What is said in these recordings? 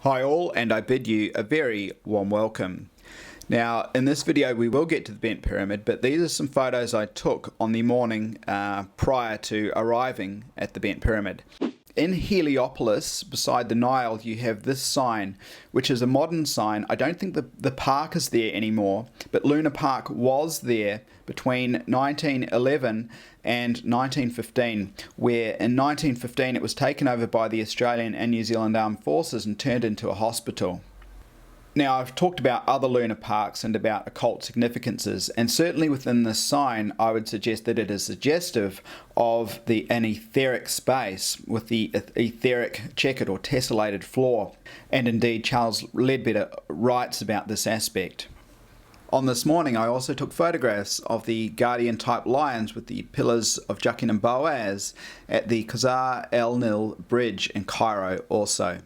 Hi all, and I bid you a very warm welcome. Now, in this video we will get to the Bent Pyramid, but these are some photos I took on the morning prior to arriving at the Bent Pyramid. In Heliopolis, beside the Nile, you have this sign, which is a modern sign. I don't think the park is there anymore, but Luna Park was there between 1911 and 1915, where in 1915 it was taken over by the Australian and New Zealand Armed Forces and turned into a hospital. Now, I've talked about other lunar parks and about occult significances, and certainly within this sign I would suggest that it is suggestive of an etheric space with the etheric checkered or tessellated floor, and indeed Charles Leadbeater writes about this aspect. On this morning I also took photographs of the guardian type lions with the pillars of Jachin and Boaz at the Qasr El Nil Bridge in Cairo also.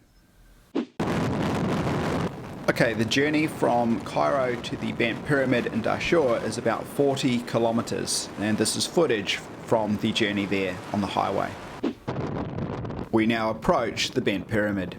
Okay, the journey from Cairo to the Bent Pyramid in Dahshur is about 40 kilometers, and this is footage from the journey there on the highway. We now approach the Bent Pyramid.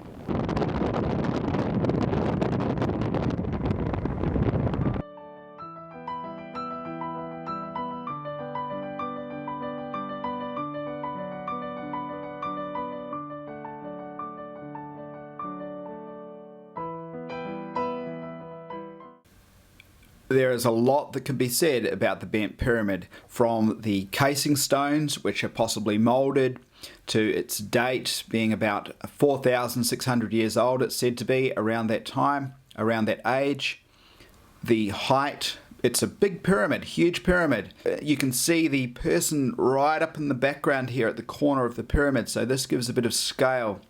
There is a lot that can be said about the Bent Pyramid, from the casing stones, which are possibly moulded, to its date being about 4,600 years old, it's said to be around that time, around that age. The height, it's a big pyramid, huge pyramid. You can see the person right up in the background here at the corner of the pyramid, so this gives a bit of scale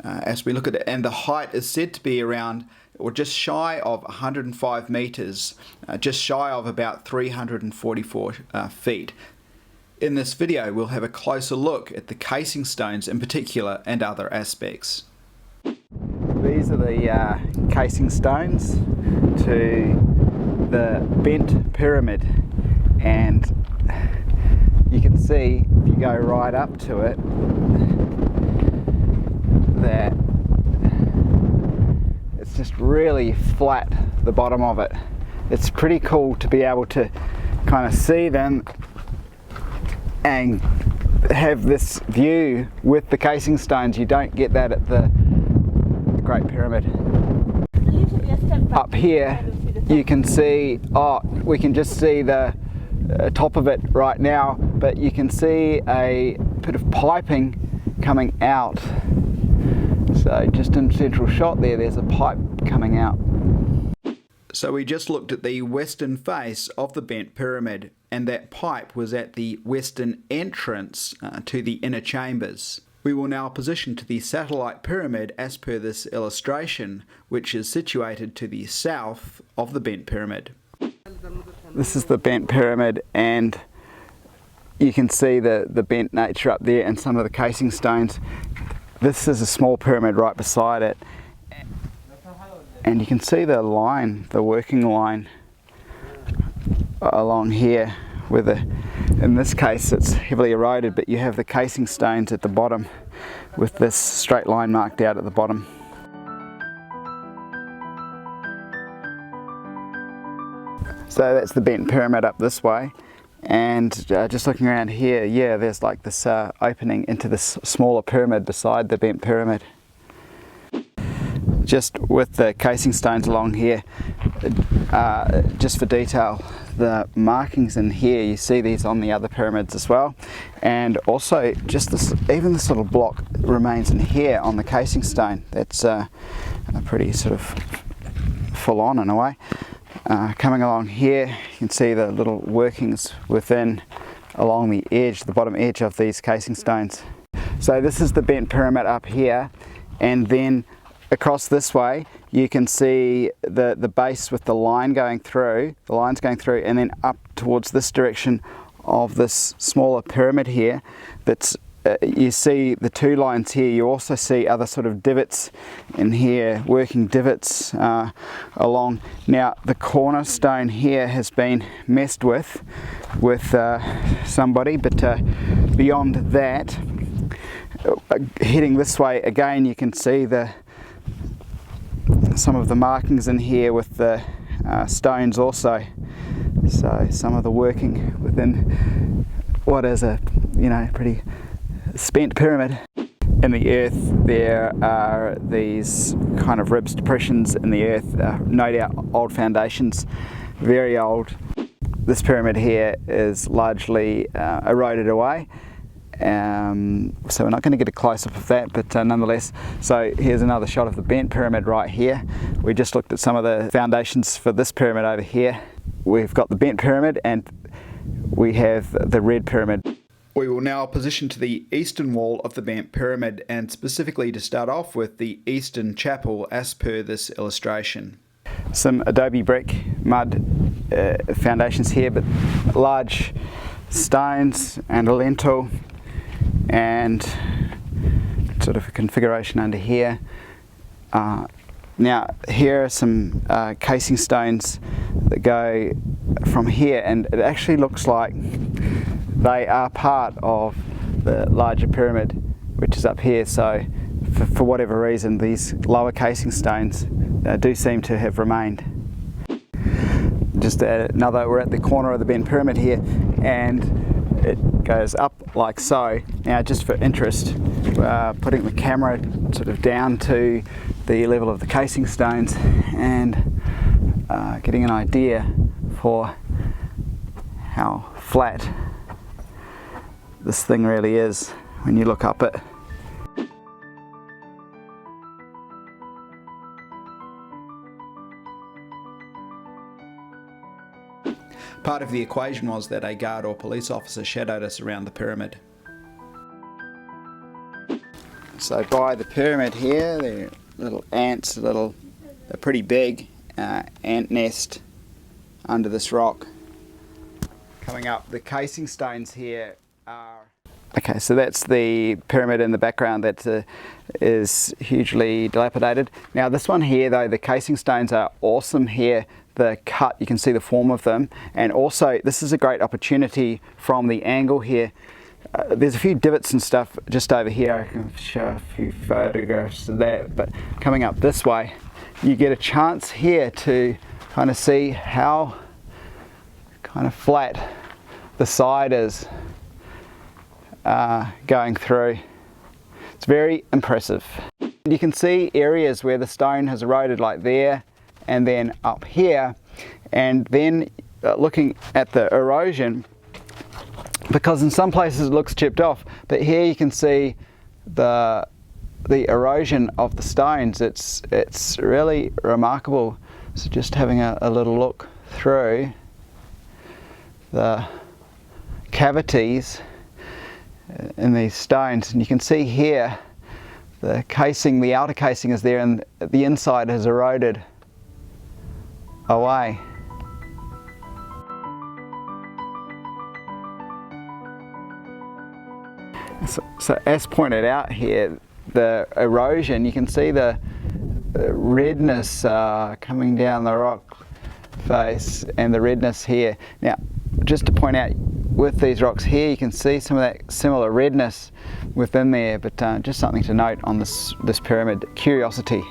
as we look at it. And the height is said to be around, or just shy of 105 meters, just shy of about 344 feet. In this video we'll have a closer look at the casing stones in particular and other aspects. These are the casing stones to the Bent Pyramid, and you can see if you go right up to it that it's just really flat, the bottom of it. It's pretty cool to be able to kind of see them and have this view with the casing stones. You don't get that at the Great Pyramid. Up here you can see, we can just see the top of it right now, but you can see a bit of piping coming out. So just in central shot there's a pipe coming out. So we just looked at the western face of the Bent Pyramid, and that pipe was at the western entrance to the inner chambers. We will now position to the satellite pyramid as per this illustration, which is situated to the south of the Bent Pyramid. This is the Bent Pyramid, and you can see the bent nature up there and some of the casing stones. This is a small pyramid right beside it, and you can see the line, the working line along here, in this case it's heavily eroded, but you have the casing stones at the bottom with this straight line marked out at the bottom. So that's the Bent Pyramid up this way. And just looking around here, yeah, there's like this opening into this smaller pyramid beside the Bent Pyramid. Just with the casing stones along here, just for detail, the markings in here, you see these on the other pyramids as well. And also just this, even this little block remains in here on the casing stone. That's a pretty sort of full on in a way. Coming along here, you can see the little workings within along the edge, the bottom edge of these casing stones. So this is the Bent Pyramid up here, and then across this way you can see the base with the lines going through, and then up towards this direction of this smaller pyramid here. That's you see the two lines here. You also see other sort of divots in here, working divots along. Now the cornerstone here has been messed with somebody, but beyond that, heading this way again, you can see the some of the markings in here with the stones also. So some of the working within what is a pretty spent pyramid. In the earth there are these kind of ribs depressions in the earth, no doubt old foundations, very old. This pyramid here is largely eroded away, so we're not going to get a close-up of that, but nonetheless. So here's another shot of the bent pyramid right here. We just looked at some of the foundations for this pyramid over here. We've got the bent pyramid and we have the red pyramid. We will now position to the eastern wall of the bent pyramid, and specifically to start off with the eastern chapel as per this illustration. Some adobe brick mud foundations here, but large stones and a lintel and sort of a configuration under here. Now here are some casing stones that go from here, and it actually looks like they are part of the larger pyramid, which is up here. So for whatever reason, these lower casing stones do seem to have remained. Just another, we're at the corner of the bent pyramid here, and it goes up like so. Now, just for interest, putting the camera sort of down to the level of the casing stones and getting an idea for how flat this thing really is when you look up it. Part of the equation was that a guard or police officer shadowed us around the pyramid. So by the pyramid here, there are little ants, they're pretty big ant nest under this rock. Coming up, the casing stones here are... Okay, so that's the pyramid in the background that is hugely dilapidated. Now this one here though, the casing stones are awesome here. The cut, you can see the form of them, and also this is a great opportunity from the angle here. There's a few divots and stuff just over here. I can show a few photographs of that, but coming up this way you get a chance here to kind of see how kind of flat the side is going through. It's very impressive. You can see areas where the stone has eroded, like there and then up here, and then looking at the erosion, because in some places it looks chipped off, but here you can see the erosion of the stones. It's really remarkable. So just having a little look through the cavities in these stones, and you can see here the casing, the outer casing is there, and the inside has eroded away. So as pointed out here, the erosion, you can see the redness coming down the rock face and the redness here. Now, just to point out, with these rocks here, you can see some of that similar redness within there, but just something to note on this pyramid. Curiosity.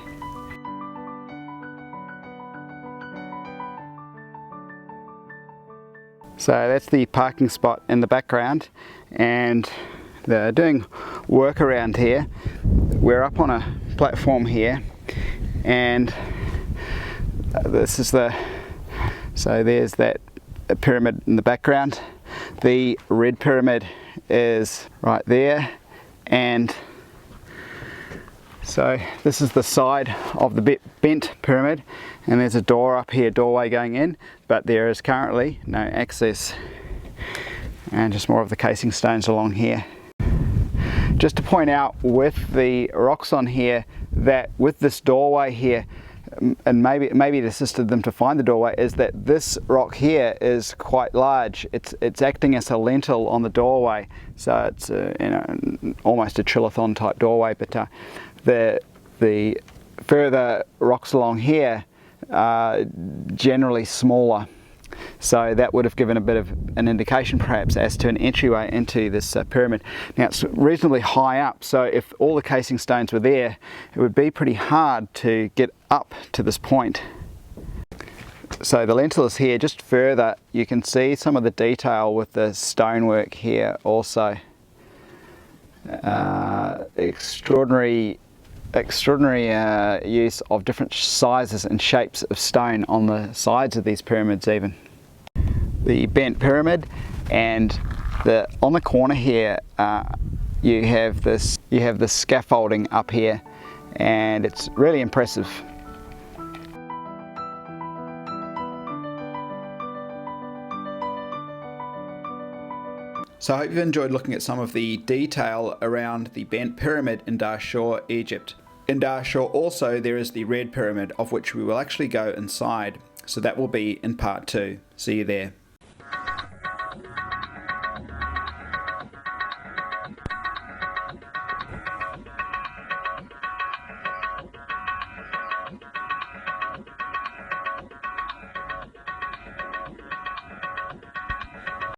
So that's the parking spot in the background, and they're doing work around here. We're up on a platform here, and this is so there's that pyramid in the background. The red pyramid is right there, and so this is the side of the bent pyramid, and there's a door up here, doorway going in, but there is currently no access, and just more of the casing stones along here. Just to point out with the rocks on here, that with this doorway here, and maybe it assisted them to find the doorway, is that this rock here is quite large. It's acting as a lintel on the doorway, so it's almost a trillathon type doorway. But the further rocks along here are generally smaller, So that would have given a bit of an indication perhaps as to an entryway into this pyramid. Now it's reasonably high up, so if all the casing stones were there, it would be pretty hard to get up to this point. So the lintel is here. Just further, you can see some of the detail with the stonework here also. Extraordinary use of different sizes and shapes of stone on the sides of these pyramids even. The bent pyramid, and on the corner here you have this scaffolding up here, and it's really impressive. So I hope you've enjoyed looking at some of the detail around the bent pyramid in Dahshur, Egypt. In Dahshur also there is the red pyramid, of which we will actually go inside, so that will be in part 2. See you there.